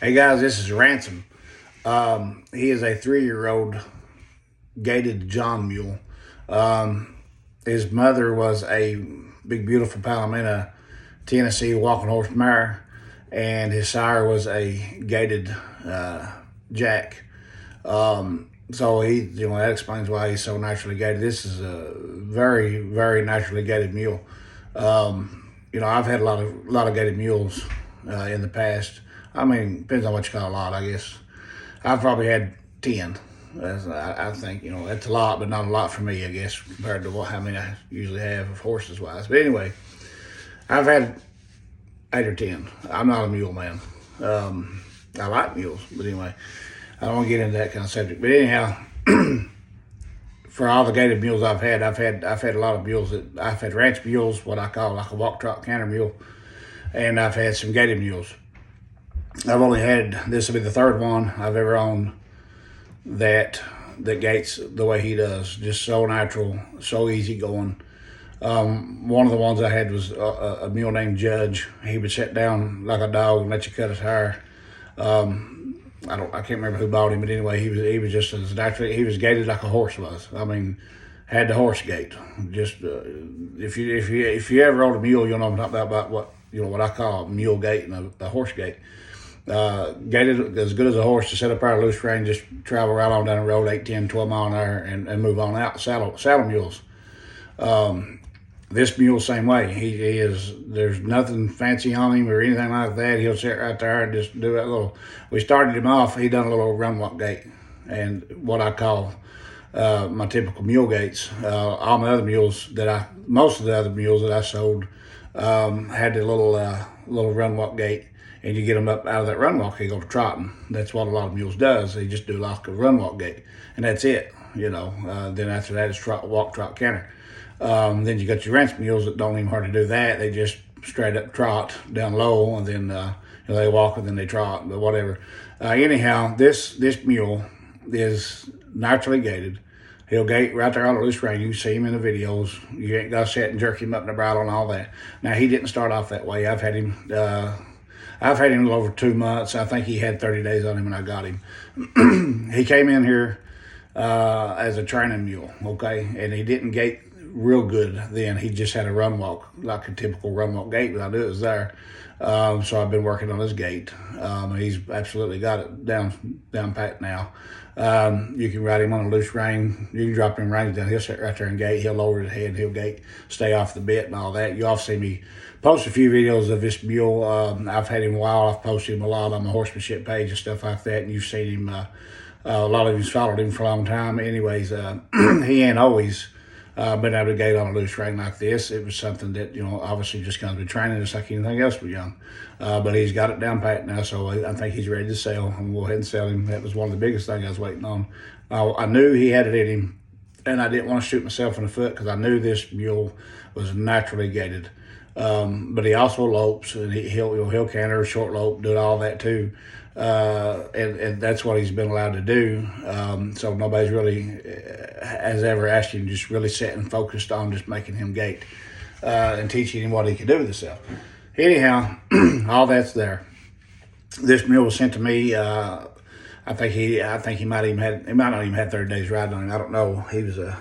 Hey guys, this is Ransom. He is a 3-year-old gaited John mule. His mother was a big, beautiful Palomino, Tennessee walking horse mare, and his sire was a gaited Jack. So that explains why he's so naturally gaited. This is a very, very naturally gaited mule. I've had a lot of gaited mules in the past. I mean, depends on what you call a lot, I guess. I've probably had 10. I think, that's a lot, but not a lot for me, I guess, compared to how many I usually have of horses wise. But anyway, I've had 8 or 10. I'm not a mule man. I like mules, but anyway, I don't want to get into that kind of subject. But anyhow, for all the gaited mules I've had a lot of mules I've had ranch mules, what I call like a walk trot canter mule, and I've had some gaited mules. I've only had, this will be the third one I've ever owned that gaits the way he does. Just so natural, so easy going. One of the ones I had was a mule named Judge. He would sit down like a dog and let you cut his hair. I can't remember who bought him, but anyway, he was just as naturally, he was gaited like a horse was. I mean, had the horse gait. Just if you ever rode a mule, you'll know I'm talking about what I call a mule gait and a horse gait. Gaited as good as a horse to set up our loose rein, just travel right on down the road 8, 10, 12 mile an hour and move on out. Saddle mules. This mule, same way. He is, there's nothing fancy on him or anything like that. He'll sit right there and just do that little, we started him off, he done a little run walk gait, and what I call my typical mule gaits. All my other mules most of the other mules that I sold had the little run walk gait. And you get them up out of that run walk, they go to trotting. That's what a lot of mules does. They just do like a run walk gait, and that's it. Then after that, it's walk, trot, canter. Then you got your ranch mules that don't even hardly do that. They just straight up trot down low, and then they walk and then they trot, but whatever. Anyhow, this mule is naturally gaited. He'll gait right there on the loose rein. You can see him in the videos. You ain't got to sit and jerk him up in the bridle and all that. Now, he didn't start off that way. I've had him a little over 2 months. I think he had 30 days on him when I got him. He came in here as a training mule, okay? And he didn't gait real good then. He just had a run walk, like a typical run walk gait, but I knew it was there. So I've been working on his gait. He's absolutely got it down pat now. You can ride him on a loose rein. You can drop him reins down. He'll sit right there and gait. He'll lower his head. He'll gait, stay off the bit and all that. You all see me post a few videos of this mule. I've had him a while. I've posted him a lot on my horsemanship page and stuff like that. And you've seen him. A lot of you's followed him for a long time. Anyways, he ain't always been able to gait on a loose rein like this. It was something that, obviously just comes with training, just like anything else with young. But he's got it down pat now, so I think he's ready to sell. I'm going to go ahead and sell him. That was one of the biggest things I was waiting on. I knew he had it in him, and I didn't want to shoot myself in the foot because I knew this mule was naturally gaited. But he also lopes, and he'll canter, short lope, do all that too. And that's what he's been allowed to do. So nobody's really has ever asked him, just really sit and focused on just making him gait and teaching him what he could do with himself. Anyhow, all that's there. This mule was sent to me. I think he might not even had 30 days riding on him. I don't know. He was I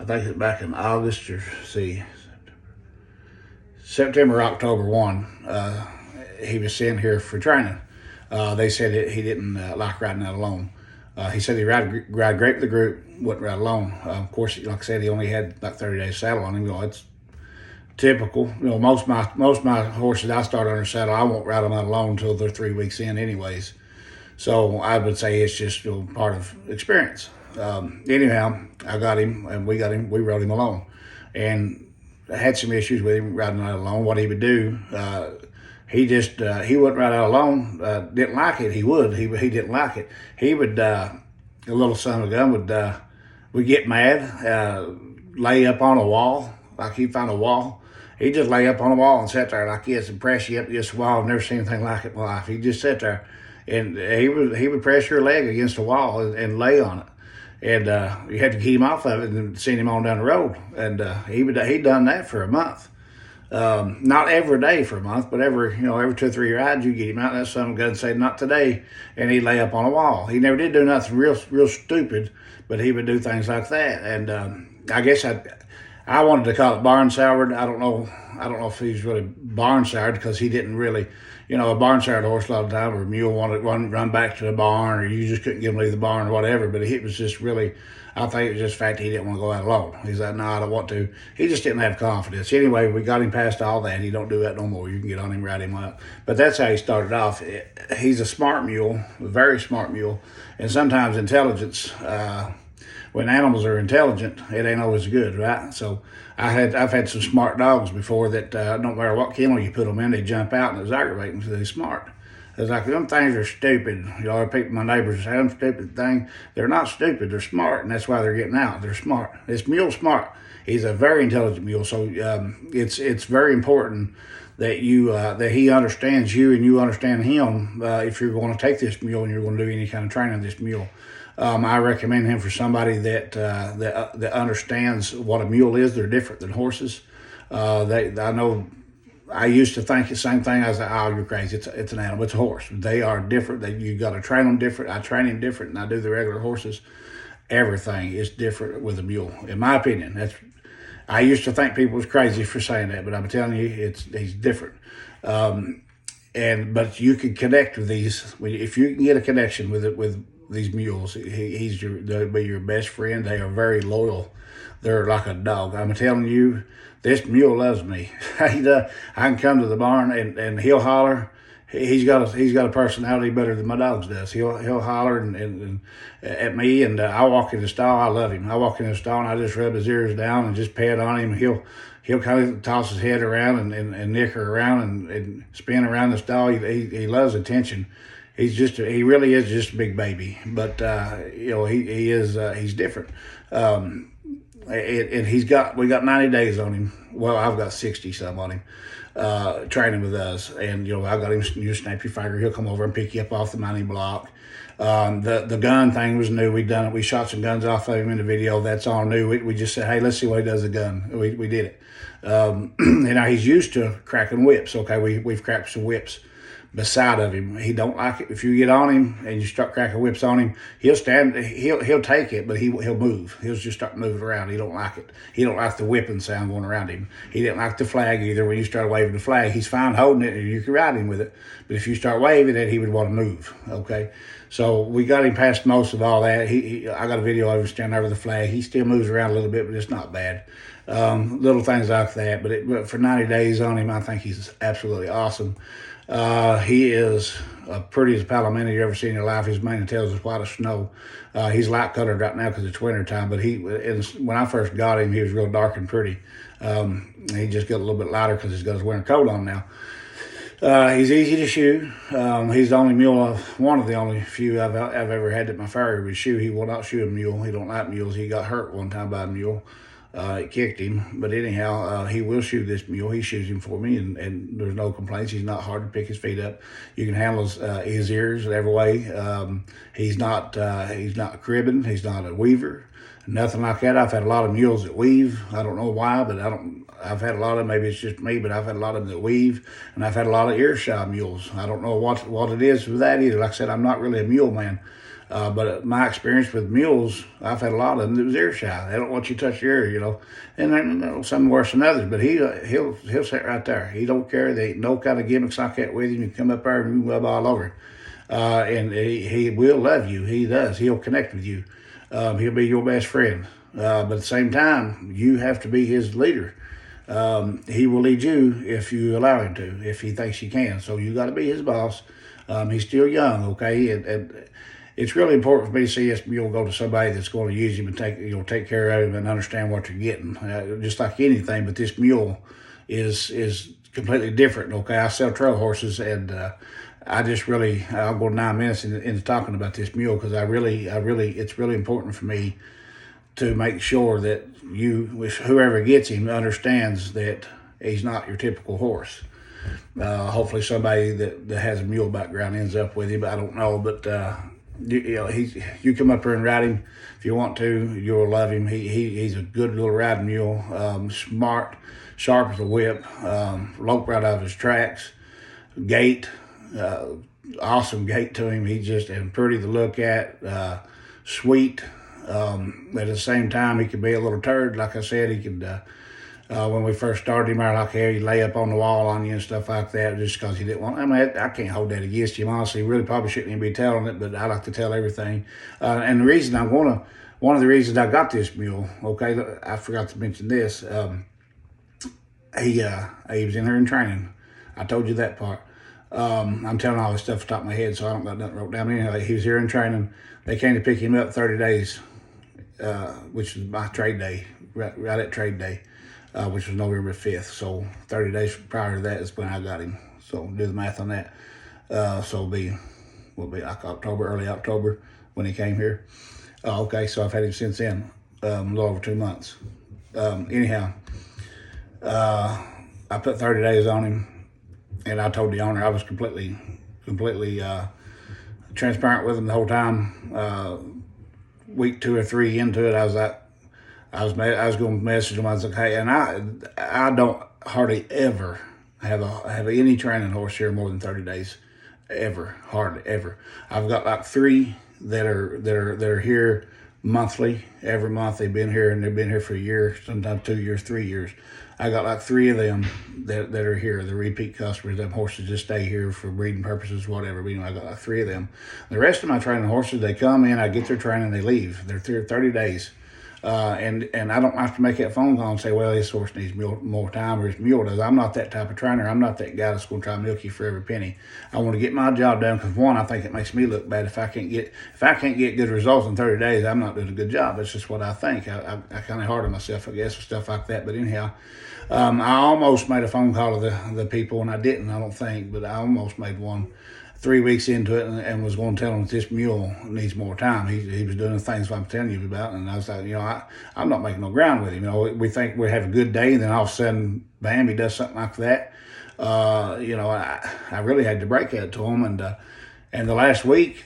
think it was back in August or September, October 1. He was sent here for training. They said he didn't like riding out alone. He said he ride great with the group, wouldn't ride alone. Of course, like I said, he only had about 30 days saddle on him. It's typical. Most of my horses I start under saddle, I won't ride them out alone until they're 3 weeks in, anyways. So I would say it's just part of experience. Anyhow, I got him, and we rode him alone, and I had some issues with him riding out alone. What he would do. He wouldn't ride out alone. Didn't like it. He didn't like it. He would, a little son of a gun would get mad, lay up on a wall, like he'd find a wall. He'd just lay up on a wall and sit there like this and press you up against the wall. I've never seen anything like it in my life. He'd just sit there, and he would press your leg against the wall and lay on it. And you had to keep him off of it and send him on down the road. And he'd done that for a month. Not every day for a month, but every 2 or 3 rides, you get him out, and that son of a gun say, not today, and he'd lay up on a wall. He never did do nothing real stupid, but he would do things like that. And I guess I wanted to call it barn soured. I don't know if he's really barn soured, because he didn't really, a barn soured horse a lot of the time, or a mule wanted to run back to the barn, or you just couldn't get him to leave the barn or whatever. But it was just really, I think it was just the fact he didn't want to go out alone. He's like, no, I don't want to. He just didn't have confidence. Anyway, we got him past all that. He don't do that no more. You can get on him, ride him up. But that's how he started off. He's a smart mule, a very smart mule, and sometimes intelligence. When animals are intelligent, it ain't always good, right? So I've had some smart dogs before that don't matter what kennel you put them in, they jump out, and it was aggravating because they're smart. It's like, them things are stupid. People, my neighbors say, them stupid thing. They're not stupid, they're smart, and that's why they're getting out. They're smart. This mule's smart. He's a very intelligent mule, so it's very important that that he understands you and you understand him if you're going to take this mule and you're going to do any kind of training of this mule. I recommend him for somebody that understands what a mule is. They're different than horses. I know I used to think the same thing. I was like, oh, you're crazy. It's an animal. It's a horse. They are different. You got to train them different. I train him different than I do the regular horses. Everything is different with a mule, in my opinion. I used to think people was crazy for saying that, but I'm telling you, he's different. But you can connect with these. If you can get a connection with these mules, they'll be your best friend. They are very loyal. They're like a dog. I'm telling you, this mule loves me. I can come to the barn and he'll holler. He's got a personality better than my dogs does. He'll holler and at me, and I walk in the stall. I love him. I walk in the stall and I just rub his ears down and just pet on him. He'll kind of toss his head around and nicker around and spin around the stall. He loves attention. He really is just a big baby, but he's different. And we got 90 days on him. Well, I've got 60 some on him, training with us. And, I got him, you snap your finger, he'll come over and pick you up off the mounting block. The gun thing was new. We'd done it. We shot some guns off of him in the video. That's all new. We just said, hey, let's see what he does with a gun. We did it. He's used to cracking whips. Okay, we've cracked some whips beside of him. He don't like it. If you get on him and you start cracking whips on him, he'll take it, but he'll move. He'll just start moving around. He don't like it. He don't like the whipping sound going around him. He didn't like the flag either. When you start waving the flag, he's fine holding it and you can ride him with it. But if you start waving it, he would want to move. Okay. So we got him past most of all that. I got a video of him standing over the flag. He still moves around a little bit, but it's not bad. Little things like that. But for 90 days on him, I think he's absolutely awesome. He is pretty as a palomino you ever seen in your life. His mane and tail is as white as snow. He's light colored right now because it's winter time, but when I first got him, he was real dark and pretty. He just got a little bit lighter because he's got his winter coat on now. He's easy to shoe. He's the only mule, one of the only few I've ever had that my farrier would shoe. He will not shoe a mule. He don't like mules. He got hurt one time by a mule. It kicked him, but anyhow, he will shoe this mule. He shoes him for me, and there's no complaints. He's not hard to pick his feet up. You can handle his ears every way. He's not cribbing. He's not a weaver, nothing like that. I've had a lot of mules that weave. I don't know why, but I've had a lot of, maybe it's just me, but I've had a lot of them that weave, and I've had a lot of ear-shy mules. I don't know what it is with that either. Like I said, I'm not really a mule man. But my experience with mules, I've had a lot of them that was ear shy. They don't want you to touch your ear, and some worse than others. But he'll sit right there. He don't care. There ain't no kind of gimmicks like that with him. You come up there and you rub all over. And he will love you. He does. He'll connect with you. He'll be your best friend. But at the same time, you have to be his leader. He will lead you if you allow him to, if he thinks he can. So you got to be his boss. He's still young, okay, and it's really important for me to see this mule go to somebody that's going to use him and take care of him and understand what you're getting, just like anything. But this mule is completely different. Okay, I sell trail horses, and I'll go 9 minutes into talking about this mule because it's really important for me to make sure that whoever gets him understands that he's not your typical horse. Hopefully somebody that has a mule background ends up with him. I don't know, but you come up here and ride him if you want to. You'll love him. He's a good little riding mule. Smart, sharp as a whip. Lope right out of his tracks. Gait, awesome gait to him. He's just and pretty to look at. Sweet. At the same time, he could be a little turd. Like I said, he could. When we first started him out, like he'd lay up on the wall on you and stuff like that, just because he didn't want. I mean, I can't hold that against him. Honestly, really probably shouldn't even be telling it, but I like to tell everything. And the reason one of the reasons I got this mule. Okay, I forgot to mention this. He was in here in training. I told you that part. I'm telling all this stuff off the top of my head, so I don't got nothing wrote down. Anyhow, he was here in training. They came to pick him up 30 days, which was my trade day, right at trade day, which was November 5th. So 30 days prior to that is when I got him. So do the math on that. So will be like October, early October when he came here. Okay, so I've had him since then, a little over 2 months. Anyhow, I put 30 days on him. And I told the owner I was completely transparent with him the whole time. Week 2 or 3 into it, I was going to message him. I was like, hey, and I don't hardly ever have any training horse here more than 30 days, ever, hardly ever. I've got like 3 that are here monthly. Every month they've been here, and they've been here for a year, sometimes 2 years, 3 years. I got like 3 of them that are here, the repeat customers. Them horses just stay here for breeding purposes, whatever. But anyway, I got like 3 of them. The rest of my training horses, they come in, I get their training, they leave. They're here 30 days. And I don't have to make that phone call and say, well, this horse needs more time or his mule does. I'm not that type of trainer. I'm not that guy that's going to try to milk you for every penny. I want to get my job done because, one, I think it makes me look bad. If I can't get good results in 30 days, I'm not doing a good job. That's just what I think. I kind of hard on myself, I guess, and stuff like that. But anyhow, I almost made a phone call to the people, and I didn't, I don't think, but I almost made one 3 weeks into it and was going to tell him that this mule needs more time. He was doing the things I'm telling you about, and I was like, I'm not making no ground with him. We think we have a good day, and then all of a sudden, bam, he does something like that. I really had to break that to him, and the last week,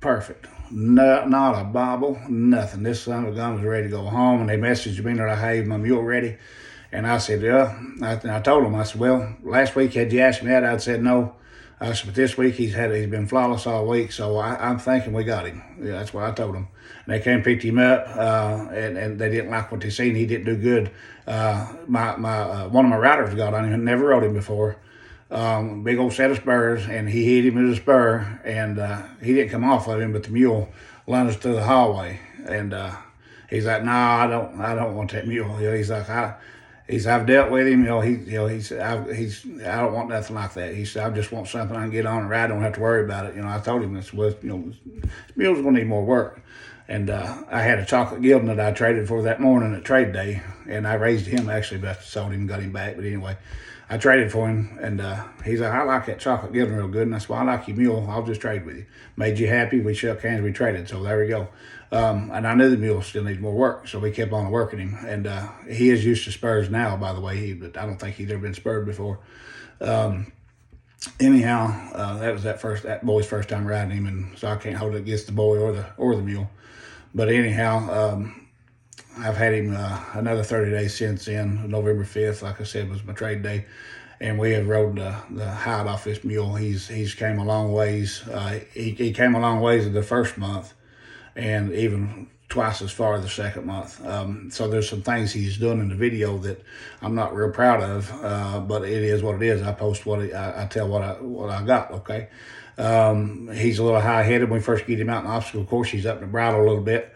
perfect. No, not a bobble, nothing. This son of a gun was ready to go home, and they messaged me, they're like, hey, my mule ready? And I said, yeah. I told him, I said, well, last week, had you asked me that, I'd said no. I said, but this week he's been flawless all week, so I'm thinking we got him. Yeah, that's what I told him. And they came and picked him up, and they didn't like what they seen. He didn't do good. One of my riders got on him and never rode him before. Big old set of spurs, and he hit him with a spur, and he didn't come off of him, but the mule lunged through the hallway, and he's like, "No, I don't want that mule." He's like, I've dealt with him. I don't want nothing like that. He said, I just want something I can get on and ride. I don't have to worry about it. I told him this mule's gonna need more work. And I had a chocolate Gilding that I traded for that morning at trade day, and I raised him actually, but I sold him and got him back. But anyway, I traded for him, and he's like, I like that chocolate Gilding real good, and that's why I like your mule. I'll just trade with you. Made you happy. We shook hands. We traded. So there we go. And I knew the mule still needs more work, so we kept on working him. And he is used to spurs now, by the way. But I don't think he's ever been spurred before. Anyhow, that was that boy's first time riding him, and so I can't hold it against the boy or the mule. But anyhow, I've had him another 30 days since then. November 5th, like I said, was my trade day. And we have rode the hide off this mule. He's came a long ways. He came a long ways in the first month, and even twice as far the second month. So there's some things he's doing in the video that I'm not real proud of, but it is what it is. I post I tell what I got. Okay. He's a little high-headed when we first get him out in the obstacle course. He's up in the bridle a little bit.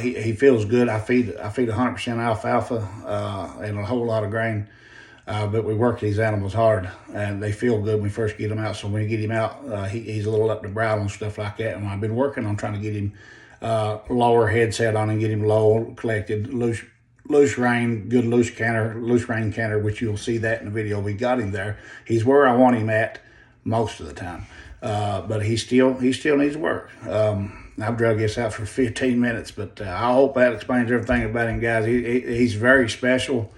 He feels good. I feed 100% alfalfa and a whole lot of grain. But we work these animals hard, and they feel good when we first get them out. So when you get him out, he's a little up the bridle and stuff like that. And I've been working on trying to get him lower headset on and get him low, collected, loose rein, good loose rein canter, which you'll see that in the video. We got him there. He's where I want him at most of the time, but he still needs work. I've drug this out for 15 minutes, but I hope that explains everything about him, guys. He's very special.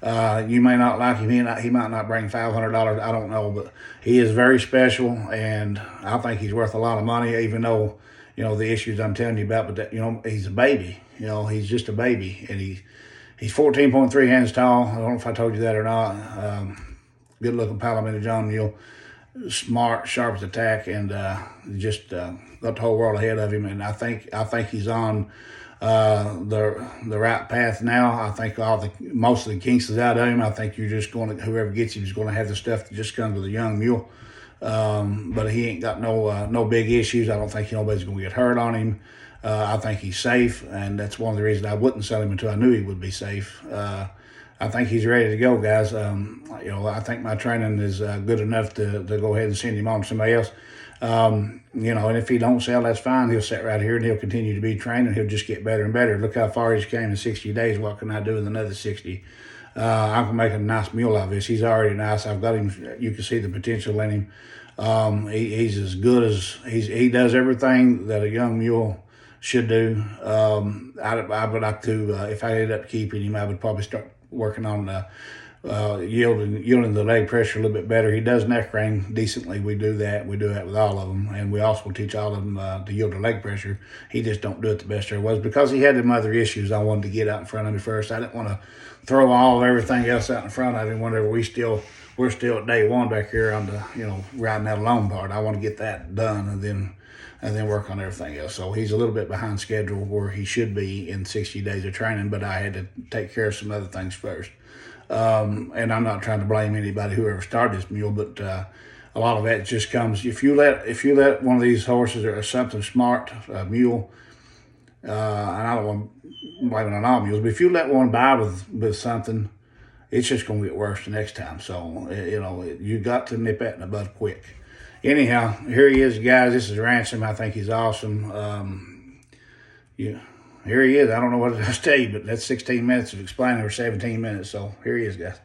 You may not like him. He might not bring $500. I don't know, but he is very special, and I think he's worth a lot of money. Even though, the issues I'm telling you about, but he's a baby. He's just a baby, and he's 14.3 hands tall. I don't know if I told you that or not. Good looking Palomino John mule, smart, sharp as a tack, and just got the whole world ahead of him. And I think he's on the right path now. I think most of the kinks is out of him. I think you're just going to, whoever gets him is going to have the stuff that just comes with a young mule. But he ain't got no big issues. I don't think nobody's going to get hurt on him. I think he's safe, and that's one of the reasons I wouldn't sell him until I knew he would be safe. I think he's ready to go, guys. I think my training is good enough to go ahead and send him on to somebody else. And if he don't sell, that's fine. He'll sit right here and he'll continue to be trained, and he'll just get better and better. Look how far he's came in 60 days. What can I do in another 60? I can make a nice mule out of this. He's already nice. I've got him. You can see the potential in him. He's as good as he does everything that a young mule should do. I would like to, if I ended up keeping him, I would probably start working on yielding the leg pressure a little bit better. He does neck rein decently. We do that. We do that with all of them, and we also teach all of them to yield the leg pressure. He just don't do it the best there was because he had them other issues. I wanted to get out in front of him first. I didn't want to throw everything else out in front of him whenever we're still at day one back here on the riding that alone part. I want to get that done and then work on everything else. So he's a little bit behind schedule where he should be in 60 days of training, but I had to take care of some other things first. And I'm not trying to blame anybody who ever started this mule, but a lot of that just comes if you let one of these horses or something smart, a mule, and I don't want to blame it on all mules, but if you let one buy with something, it's just going to get worse the next time. So you got to nip that in the bud quick. Anyhow, here he is, guys. This is Ransom. I think he's awesome. Here he is. I don't know what else to tell you, but that's 16 minutes of explaining or 17 minutes. So here he is, guys.